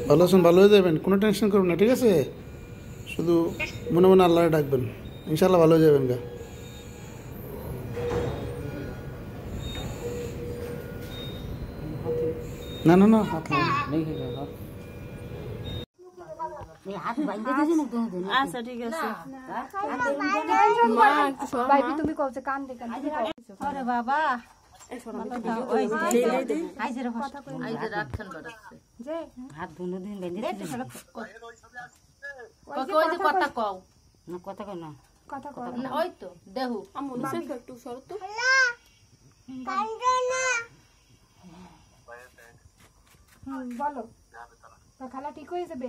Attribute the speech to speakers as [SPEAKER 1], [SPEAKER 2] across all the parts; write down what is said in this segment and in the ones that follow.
[SPEAKER 1] ভালো আছেন, ভালো হয়ে যাবেন, কোনো টেনশন করবেন না, ঠিক আছে? শুধু মনে মনে আল্লাহরে ডাকবেন, ইনশাল্লাহ ভালো হয়ে যাবেন গা। না না না, হাত
[SPEAKER 2] আচ্ছা ঠিক আছে।
[SPEAKER 3] তুমি কওছে কান দে কান আরে বাবা
[SPEAKER 2] হাত দুনো দিন বেঁধে কথা কও না, কথা কও না,
[SPEAKER 3] কথা কও
[SPEAKER 2] না ওই তো দেহু একটু শরত
[SPEAKER 3] বলো খালা ঠিক হয়ে যাবে।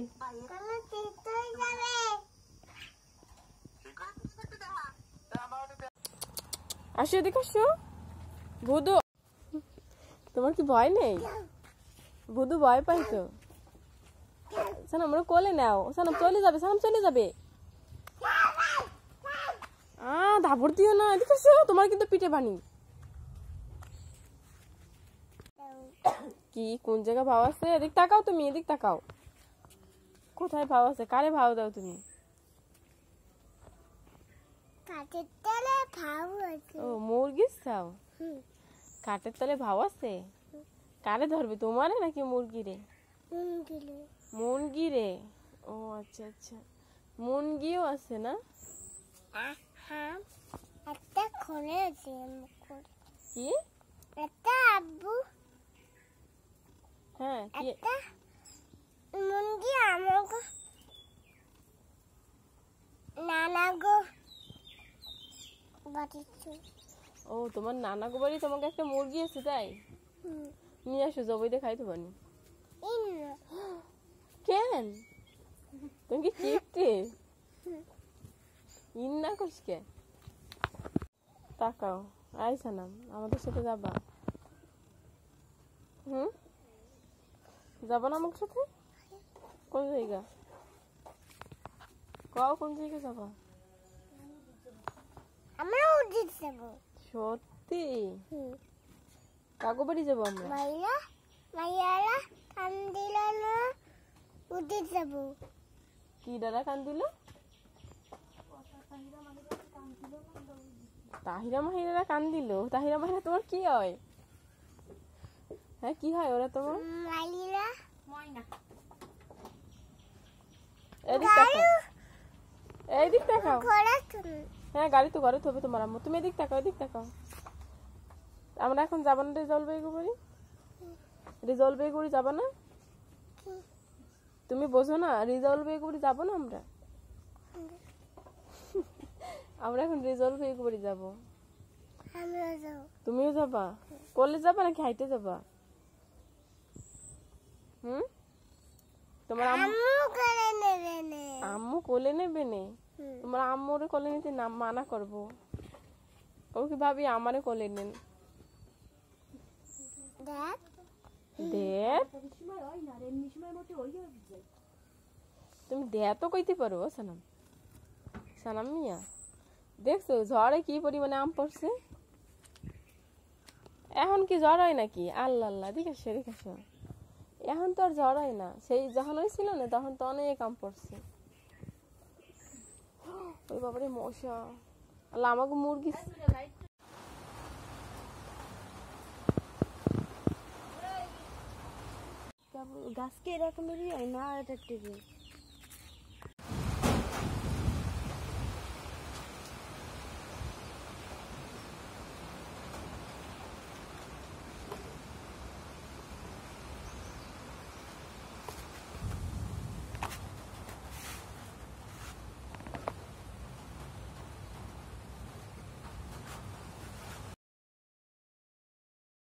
[SPEAKER 4] আসো এদিকে আসো। ভুদু, তোমার কি ভয় নেই? ভুদু ভয় পাই তো। সানাম আমরা কোলে নাও, সানাম চলে যাবে, সানাম চলে যাবে। ধাপড় দিও না, এদিকে আসো, তোমার কিন্তু পিঠে বানি। কি কোন জায়গা ভাও আছে? এদিক তাকাও, তুমি এদিক তাকাও। কোথায় ভাও আছে? কারে ভাও দাও তুমি? ও মুরগি চাও? কাঠের তলে ভাও আছে? কারে ধরবে, তোমারে নাকি মুরগিরে? মুরগিরে। ও আচ্ছা আচ্ছা, মুরগিও আছে না? কি হ্যাঁ কি
[SPEAKER 5] মুরগি আমাকে নানা গো বাড়িতে।
[SPEAKER 4] ও তোমার নানা গো বাড়ি তোমাকে একটা মুরগি আছে, তাই নিয়ে আসো, জবাইতে খাইতে পারি। কেন তুমি কি কিপটে? ইন্না করিস কে? তাকাও, আইসা নাম আমাদের সাথে যাবা? যাবা না আমার সাথে? কোন জায়গা কও, কোন জায়গা যাবা?
[SPEAKER 5] আমরা উদিত যাব।
[SPEAKER 4] সত্যি? কাকু বাড়ি যাবো আমরা?
[SPEAKER 5] মাইয়ারা কান্দিল না, উদিত যাব।
[SPEAKER 4] কি দাদা কান্দিল? তাহিরা মাহিরা কান্দিল? তাহিরা মাহিরা তোমার কি হয়? হ্যাঁ কি হয় ওরা তোমার?
[SPEAKER 5] মাইরা
[SPEAKER 4] এদিক তাকাও। হ্যাঁ গাড়ি তো ঘরে থবে তোমার আম্মু, তুমি এদিক তাকাও, এদিক তাকাও। আমরা এখন যাবো না রিজলভ বেগুড়ি? রিজলভ বেগুড়ি যাবো না? তুমি বোঝো না, রিজলভ বেগুড়ি যাবো না আমরা? আমরা এখন রিজলভ বেগুড়ি যাবো। তুমিও যাবা? কলেজ যাবা নাকি হাইটে যাবা? তোমার আম্মু কোলে নেবে নে? তোমার আম্মুরে কোলে নিতে না মানা করবো? ও কি ভাবি আমারে কোলে নেন? তুমি দেয়া তো কইতে পারো সানাম। সানাম মিয়া দেখছো ঝড়ে কি পরিমাণে আম পড়ছে? এখন কি ঝড় হয় নাকি? আল্লাহ আল্লাহ, দেখে আসো। এখন তো আর ঝড় হয় না, সেই যখন হয়েছিল না তখন তো অনেক আম পড়ছে। ওই বাবারে মশা, আল্লাহ আমাকে মুরগি।
[SPEAKER 2] গাছকে এরকমেরই হয় না, এটা